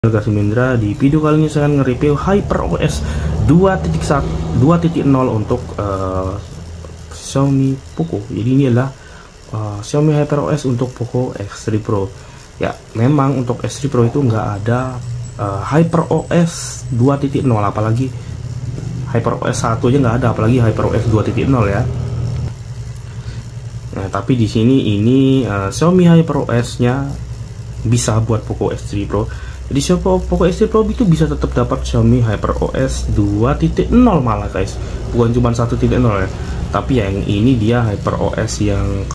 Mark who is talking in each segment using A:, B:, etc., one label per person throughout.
A: Indra. Di video kali ini saya akan nge-review HyperOS 2.0 untuk Xiaomi Poco. Jadi ini adalah Xiaomi HyperOS untuk Poco X3 Pro. Ya, memang untuk X3 Pro itu nggak ada HyperOS 2.0, apalagi HyperOS 1 aja nggak ada, apalagi HyperOS 2.0 ya. Nah, tapi di sini ini Xiaomi HyperOS-nya bisa buat Poco X3 Pro. Jadi Poco X3 Pro itu bisa tetap dapat Xiaomi HyperOS 2.0 malah guys, bukan cuma 1.0 ya. Tapi yang ini dia HyperOS yang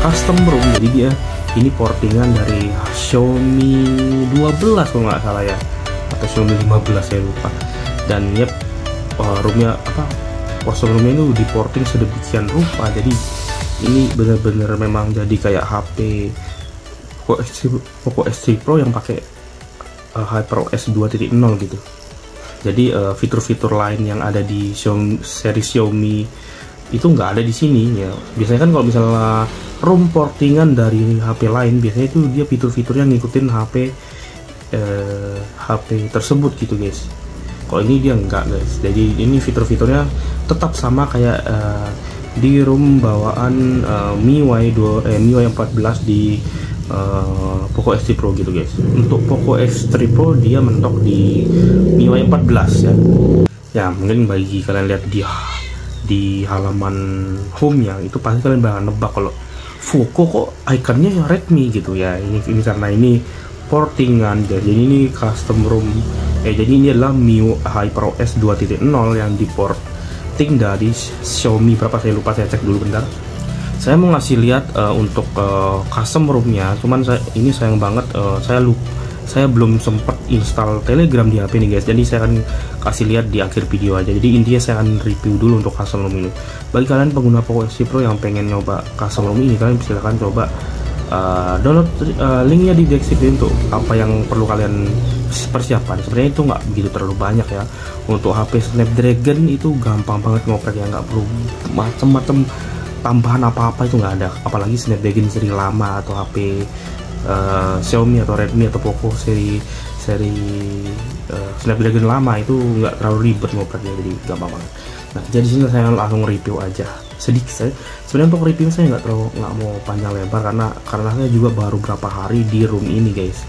A: custom ROM. Jadi dia ini portingan dari Xiaomi 12 kalau nggak salah ya, atau Xiaomi 15 saya lupa. Dan ya ROM-nya custom ROM-nya itu diporting sedemikian rupa. Jadi ini benar-benar memang jadi kayak HP Poco X3 Pro yang pakai HyperOS 2.0 gitu. Jadi fitur-fitur lain yang ada di seri Xiaomi itu nggak ada di sini ya. Biasanya kan kalau misalnya ROM portingan dari HP lain, biasanya itu dia fitur-fiturnya ngikutin HP tersebut gitu guys. Kalau ini dia enggak guys. Jadi ini fitur-fiturnya tetap sama kayak di ROM bawaan MIUI 14 di Poco X3 Pro gitu guys. Untuk Poco X3 Pro dia mentok di MIUI 14 ya. Ya mungkin bagi kalian lihat di halaman home-nya itu pasti kalian bakal nebak kalau Poco kok ikonnya Redmi gitu ya. Ini karena ini portingan, jadi ini custom ROM. Jadi ini adalah MIUI HyperOS 2.0 yang diporting dari Xiaomi berapa saya lupa, saya cek dulu bentar. Saya mau ngasih lihat untuk custom ROM-nya, cuman ini sayang banget saya belum sempat install Telegram di HP ini guys. Jadi saya akan kasih lihat di akhir video aja. Jadi intinya saya akan review dulu untuk custom ROM ini. Bagi kalian pengguna Poco X3 Pro yang pengen nyoba custom ROM ini, kalian silahkan coba download linknya di deskripsi untuk apa yang perlu kalian persiapkan. Sebenarnya itu nggak begitu terlalu banyak ya. Untuk HP Snapdragon itu gampang banget ngoprek ya, nggak perlu macem-macem tambahan apa-apa, itu nggak ada. Apalagi Snapdragon seri lama atau HP Xiaomi atau Redmi atau Poco seri Snapdragon lama itu nggak terlalu ribet ngopreknya, jadi gampang banget. Nah, jadi sini saya langsung review aja sedikit. Sebenarnya untuk review saya nggak mau panjang lebar karena saya juga baru berapa hari di room ini guys.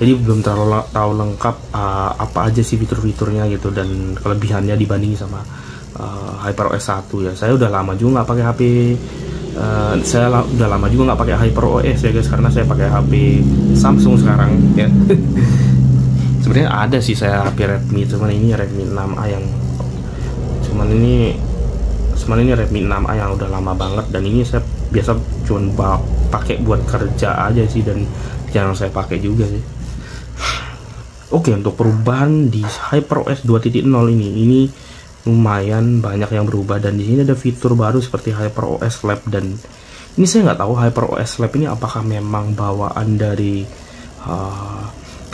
A: Jadi belum terlalu tahu lengkap apa aja sih fitur-fiturnya gitu dan kelebihannya dibanding sama HyperOS 1 ya. Saya udah lama juga nggak pakai HP. Saya udah lama juga nggak pakai HyperOS ya guys, karena saya pakai HP Samsung sekarang ya. Sebenarnya ada sih saya HP Redmi, cuman ini Redmi 6A yang ini Redmi 6A yang udah lama banget, dan ini saya biasa cuma pakai buat kerja aja sih, dan jarang saya pakai juga sih. Oke, untuk perubahan di HyperOS 2.0 ini lumayan banyak yang berubah, dan di sini ada fitur baru seperti HyperOS Lab. Dan ini saya nggak tahu HyperOS Lab ini apakah memang bawaan dari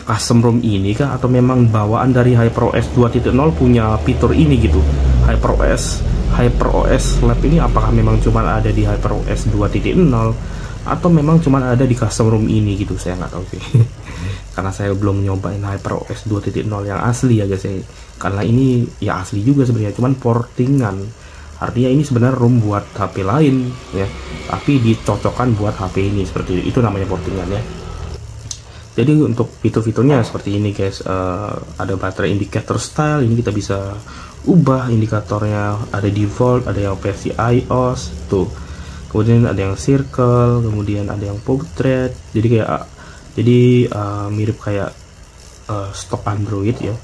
A: custom ROM ini kah, atau memang bawaan dari HyperOS 2.0 punya fitur ini gitu. HyperOS Lab ini apakah memang cuma ada di HyperOS 2.0 atau memang cuma ada di custom ROM ini gitu, saya nggak tahu sih. Karena saya belum nyobain HyperOS 2.0 yang asli ya guys ya. Karena ini ya asli juga sebenarnya, cuman portingan. Artinya ini sebenarnya ROM buat HP lain ya, tapi dicocokkan buat HP ini, seperti itu namanya portingan ya. Jadi untuk fitur-fiturnya seperti ini guys. Ada baterai indicator style, ini kita bisa ubah indikatornya, ada default, ada yang versi iOS tuh. Kemudian ada yang circle, kemudian ada yang portrait. Jadi mirip kayak stok Android ya.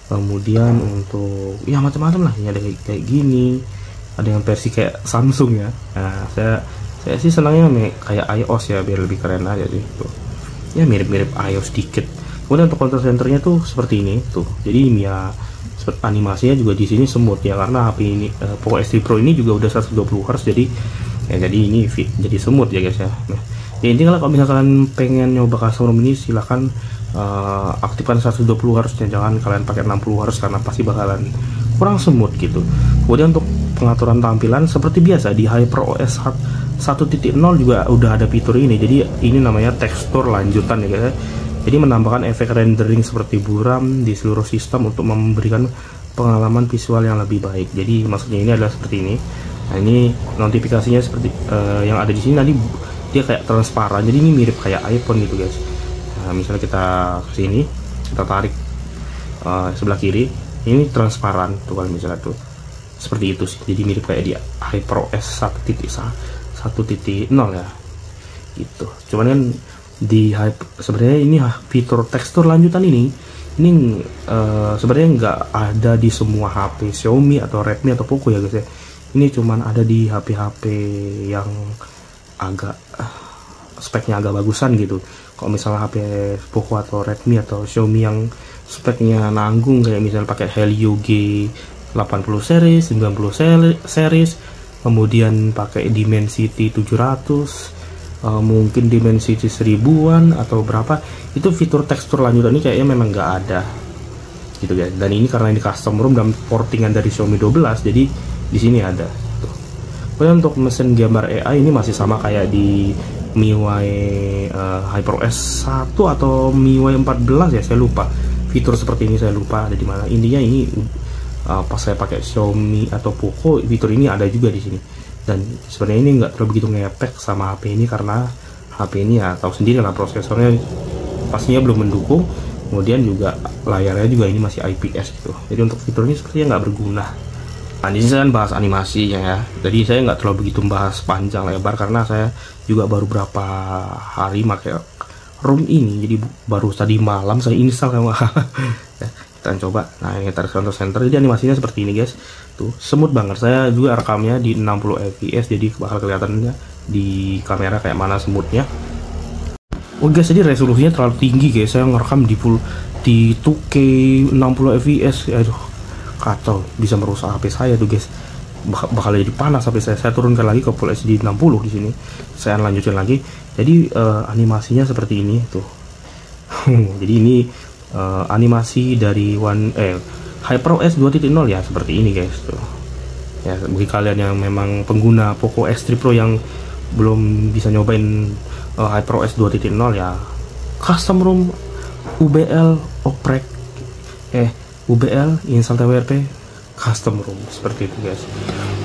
A: Kemudian untuk ya macam-macam lah, ini ada kayak gini, ada yang versi kayak Samsung ya. Nah, saya sih senangnya kayak iOS ya, biar lebih keren aja sih tuh. Ya mirip-mirip iOS dikit. Kemudian untuk control centernya tuh seperti ini tuh. Jadi ya animasinya juga di sini semut ya, karena HP ini Poco X3 Pro ini juga udah 120 Hz, jadi ya jadi ini jadi semut ya guys ya. Nah, Ya intinya kalau misalkan kalian pengen nyoba custom ROM ini silahkan aktifkan 120 harusnya, jangan kalian pakai 60 harus, karena pasti bakalan kurang smooth gitu. Kemudian untuk pengaturan tampilan seperti biasa di HyperOS 1.0 juga udah ada fitur ini. Jadi ini namanya tekstur lanjutan ya guys. Jadi menambahkan efek rendering seperti buram di seluruh sistem untuk memberikan pengalaman visual yang lebih baik. Jadi maksudnya ini adalah seperti ini. Nah ini notifikasinya seperti yang ada di sini, nanti dia kayak transparan, jadi ini mirip kayak iPhone gitu guys. Nah, misalnya kita kesini, kita tarik sebelah kiri, ini transparan tuh kalau misalnya tuh seperti itu sih. Jadi mirip kayak di HyperOS 1.0 ya gitu. Cuman kan di sebenarnya ini fitur tekstur lanjutan ini sebenarnya nggak ada di semua HP Xiaomi atau Redmi atau Poco ya guys ya. Ini cuman ada di HP-HP yang agak speknya agak bagusan gitu. Kalau misalnya HP Poco atau Redmi atau Xiaomi yang speknya nanggung, kayak misalnya pakai Helio G80 series, 90 series, kemudian pakai Dimensity 700, mungkin Dimensity 1000-an atau berapa, itu fitur tekstur lanjutan ini kayaknya memang nggak ada gitu guys. Dan ini karena ini custom ROM dan portingan dari Xiaomi 12, jadi di sini ada tuh. Kemudian untuk mesin gambar AI ini masih sama kayak di MIUI HyperOS 1 atau MIUI 14 ya, saya lupa. Fitur seperti ini saya lupa ada di mana. Intinya ini pas saya pakai Xiaomi atau Poco, fitur ini ada juga di sini. Dan sebenarnya ini nggak terlalu begitu ngepek sama HP ini, karena HP ini ya tahu sendiri lah, prosesornya pastinya belum mendukung. Kemudian juga layarnya juga ini masih IPS gitu. Jadi untuk fitur ini sepertinya nggak berguna. Nah, di sini saya bahas animasinya ya. Jadi saya nggak terlalu begitu bahas panjang lebar, karena saya juga baru berapa hari pakai ROM ini. Jadi baru tadi malam saya install ya. Kita coba. Nah, ini tarik center. Jadi animasinya seperti ini guys. Tuh smooth banget. Saya juga rekamnya di 60 fps, jadi bakal kelihatannya di kamera kayak mana smoothnya. Oh guys, jadi resolusinya terlalu tinggi guys. Saya ngerekam di 2K 60 fps. Aduh, kacau, bisa merusak HP saya tuh guys. Bakal jadi panas HP saya turunkan lagi ke Full HD 60 di sini. Saya lanjutin lagi. Jadi animasinya seperti ini tuh. Jadi ini animasi dari HyperOS 2.0 ya, seperti ini guys tuh. Ya, bagi kalian yang memang pengguna Poco X3 Pro yang belum bisa nyobain HyperOS 2.0 ya, custom ROM UBL oprek UBL install TWRP custom ROM seperti itu guys.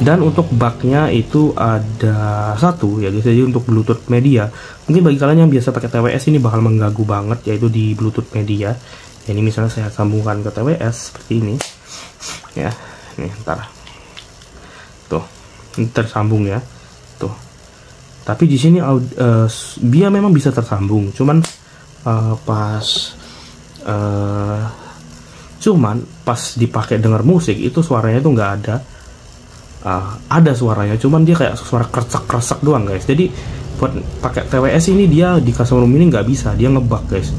A: Dan untuk bugnya itu ada satu ya guys. Jadi untuk Bluetooth media, mungkin bagi kalian yang biasa pakai TWS ini bakal mengganggu banget, yaitu di Bluetooth media. Ya, ini misalnya saya sambungkan ke TWS seperti ini ya, ini ntar tuh, ini tersambung ya tuh. Tapi di sini dia memang bisa tersambung, cuman pas dipakai dengar musik itu suaranya itu nggak ada. Ada suaranya, cuman dia kayak suara kresek-kresek doang guys. Jadi buat pakai TWS ini, dia di custom ROM ini nggak bisa, dia ngebug guys.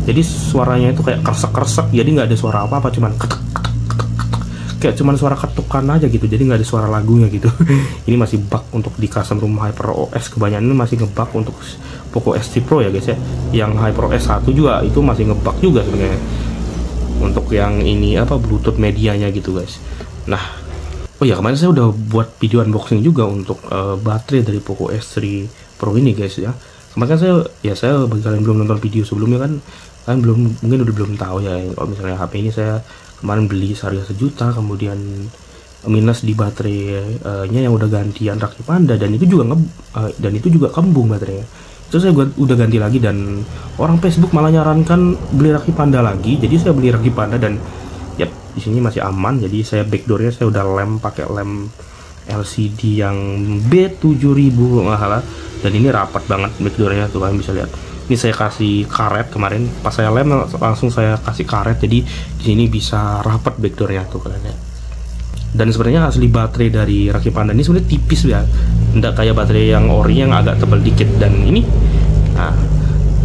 A: Jadi suaranya itu kayak kresek-kresek, jadi nggak ada suara apa-apa, cuman ketek, kayak cuman suara ketukan aja gitu, jadi nggak ada suara lagunya gitu. Ini masih bug untuk di custom ROM HyperOS, kebanyakan ini masih ngebug untuk Poco X3 Pro ya guys ya. Yang HyperOS 1 juga itu masih ngebug juga sebenarnya untuk yang ini Bluetooth medianya gitu guys. Nah, oh ya, kemarin saya udah buat video unboxing juga untuk baterai dari Poco X3 Pro ini guys ya. Kemarin kan saya bagi kalian belum nonton video sebelumnya kan mungkin belum tahu ya, kalau misalnya HP ini saya kemarin beli seharga 1 juta, kemudian minus di baterainya yang udah gantian Rakit Panda, dan itu juga kembung baterainya. Terus saya udah ganti lagi, dan orang Facebook malah nyarankan beli Rakit Panda lagi. Jadi saya beli Rakit Panda, dan ya di sini masih aman. Jadi saya backdoornya saya udah pakai lem LCD yang B7000 nggak salah, dan ini rapat banget backdoornya tuh, kalian bisa lihat. Ini saya kasih karet kemarin, pas saya lem langsung saya kasih karet, jadi di sini bisa rapat backdoornya tuh kalian lihat. Dan sebenarnya asli baterai dari Rakit Panda ini sebenarnya tipis ya, tidak kayak baterai yang ori yang agak tebal dikit. Dan ini,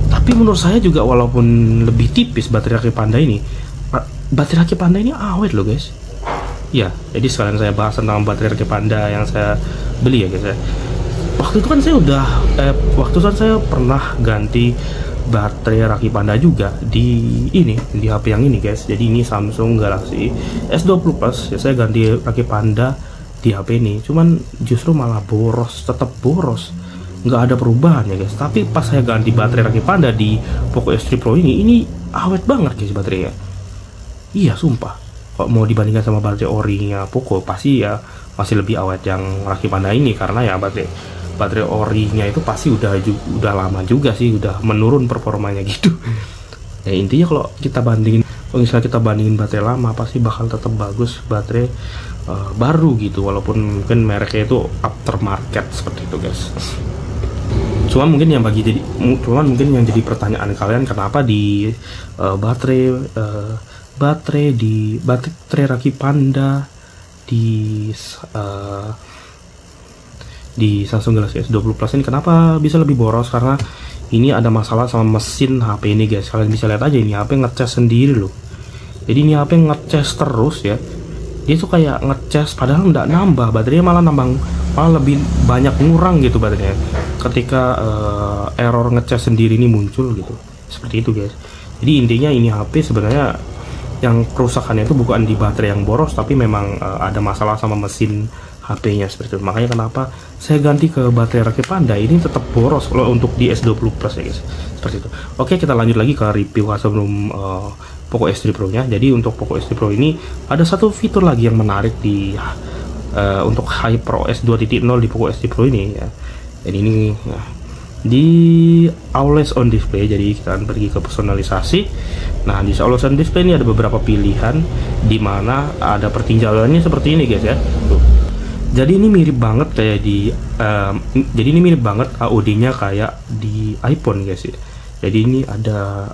A: tapi menurut saya juga walaupun lebih tipis baterai Rakit Panda ini, baterai Rakit Panda ini awet loh guys. Ya, jadi sekalian saya bahas tentang baterai Rakit Panda yang saya beli ya guys ya. waktu itu kan saya udah saya pernah ganti baterai Rakit Panda juga di HP yang ini guys. Jadi ini Samsung Galaxy S20 Plus ya, saya ganti Rakit Panda di HP ini, cuman justru malah boros, tetap boros, nggak ada perubahan ya guys. Tapi pas saya ganti baterai Rakit Panda di Poco S3 Pro ini awet banget guys baterainya. Iya sumpah, kalau mau dibandingkan sama baterai orinya Poco pasti ya masih lebih awet yang Rakit Panda ini, karena ya baterai orinya itu pasti udah lama juga sih, udah menurun performanya gitu. Ya intinya kalau misalnya kita bandingin baterai lama pasti bakal tetap bagus baterai baru gitu, walaupun mungkin mereknya itu aftermarket seperti itu guys. Cuman mungkin yang jadi pertanyaan kalian, kenapa di baterai Rakit Panda di Samsung Galaxy S20 Plus ini kenapa bisa lebih boros? Karena ini ada masalah sama mesin HP ini guys. Kalian bisa lihat aja, ini HP ngecas sendiri loh. Jadi ini HP ngecas terus ya. Dia tuh kayak ngecas padahal nggak nambah, baterainya malah lebih banyak ngurang gitu baterainya ketika error ngecas sendiri ini muncul gitu. Seperti itu guys. Jadi intinya ini HP sebenarnya yang kerusakannya itu bukan di baterai yang boros, tapi memang ada masalah sama mesin HP-nya seperti itu. Makanya kenapa saya ganti ke baterai Rakit Panda ini tetap boros kalau untuk di S20 Plus ya guys. Seperti itu. Oke, kita lanjut lagi ke review sebelum Poco S3 Pro nya. Jadi untuk Poco S3 Pro ini ada satu fitur lagi yang menarik di untuk HyperOS 2.0 di Poco S3 Pro ini ya. Jadi ini di Always On Display, jadi kita akan pergi ke personalisasi. Nah, di Always On Display ini ada beberapa pilihan di mana ada pertinjauannya seperti ini guys ya. Tuh. Jadi ini mirip banget kayak AOD-nya kayak di iPhone guys ya. Jadi ini ada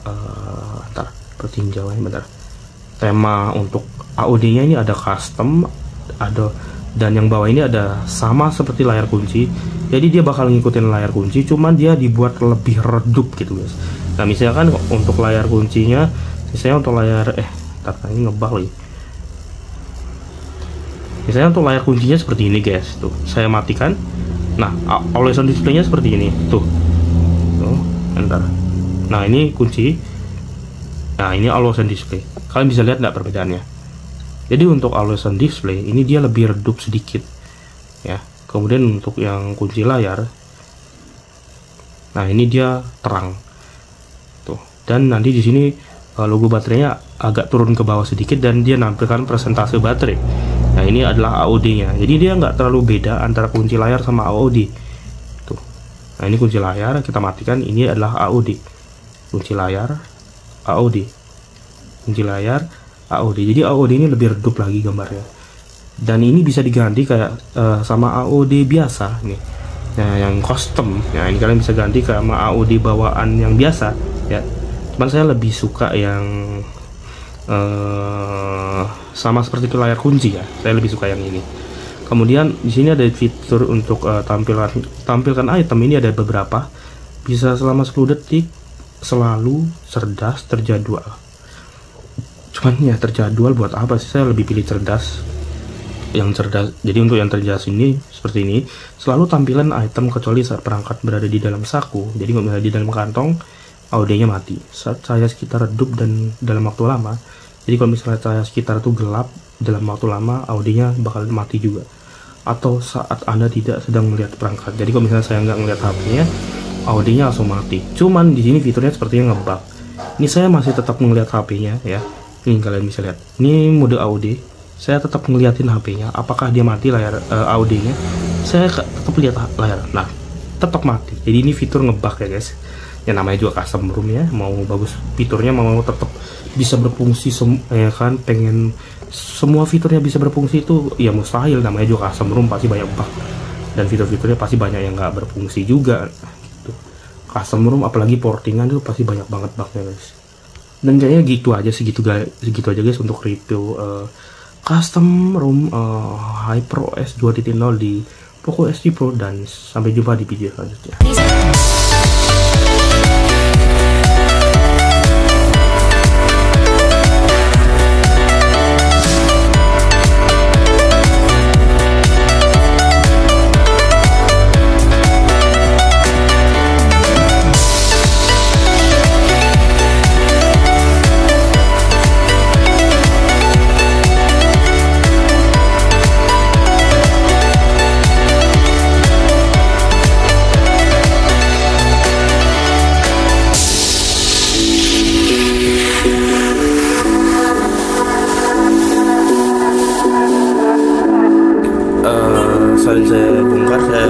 A: pertinjauannya bentar. Tema untuk AOD-nya ini ada custom, dan yang bawah ini ada sama seperti layar kunci. Jadi dia bakal ngikutin layar kunci, cuman dia dibuat lebih redup gitu guys. Nah, misalkan untuk layar kuncinya, misalnya untuk layar ini ngebug lagi. Misalnya untuk layar kuncinya seperti ini guys, tuh saya matikan. Nah, always on display-nya seperti ini, tuh, bentar. Nah ini kunci. Nah ini always on display. Kalian bisa lihat nggak perbedaannya? Jadi untuk always on display ini dia lebih redup sedikit, ya. Kemudian untuk yang kunci layar, nah ini dia terang, tuh. Dan nanti di sini logo baterainya agak turun ke bawah sedikit dan dia nampilkan persentase baterai. Nah ini adalah AOD-nya. Jadi dia nggak terlalu beda antara kunci layar sama AOD. Tuh. Nah ini kunci layar, kita matikan. Ini adalah AOD. Kunci layar, AOD. Kunci layar, AOD. Jadi AOD ini lebih redup lagi gambarnya. Dan ini bisa diganti kayak sama AOD biasa nih. Nah yang custom. Nah ini kalian bisa ganti ke sama AOD bawaan yang biasa ya. Cuman saya lebih suka yang sama seperti itu layar kunci ya. Saya lebih suka yang ini. Kemudian di sini ada fitur untuk tampilkan item. Ini ada beberapa. Bisa selama 10 detik, selalu, cerdas, terjadwal. Cuman ya terjadwal buat apa sih? Saya lebih pilih cerdas. Yang cerdas. Jadi untuk yang cerdas ini seperti ini, selalu tampilan item kecuali saat perangkat berada di dalam saku. Jadi kalau misalnya di dalam kantong, AOD-nya mati. Saat cahaya sekitar redup dan dalam waktu lama. Jadi kalau misalnya cahaya sekitar itu gelap dalam waktu lama, AOD-nya bakal mati juga. Atau saat Anda tidak sedang melihat perangkat. Jadi kalau misalnya saya nggak ngelihat HP-nya, AOD-nya langsung mati. Cuman di sini fiturnya sepertinya ngebug. Ini saya masih tetap melihat HP-nya ya. Ini kalian bisa lihat. Ini mode AOD. Saya tetap ngeliatin HP-nya. Apakah dia mati layar AOD-nya? Saya tetap lihat layar. Nah, tetap mati. Jadi ini fitur ngebug ya guys. Ya namanya juga custom room ya, mau bagus fiturnya, mau tetap bisa berfungsi ya kan, pengen semua fiturnya bisa berfungsi itu ya mustahil. Namanya juga custom room, pasti banyak bug dan fitur-fiturnya pasti banyak yang nggak berfungsi juga gitu. Custom room apalagi portingan itu pasti banyak banget bugnya guys. Dan kayaknya gitu aja aja guys untuk review custom room HyperOS 2.0 di Poco S3 Pro, dan sampai jumpa di video selanjutnya. sekali saya bongkar, saya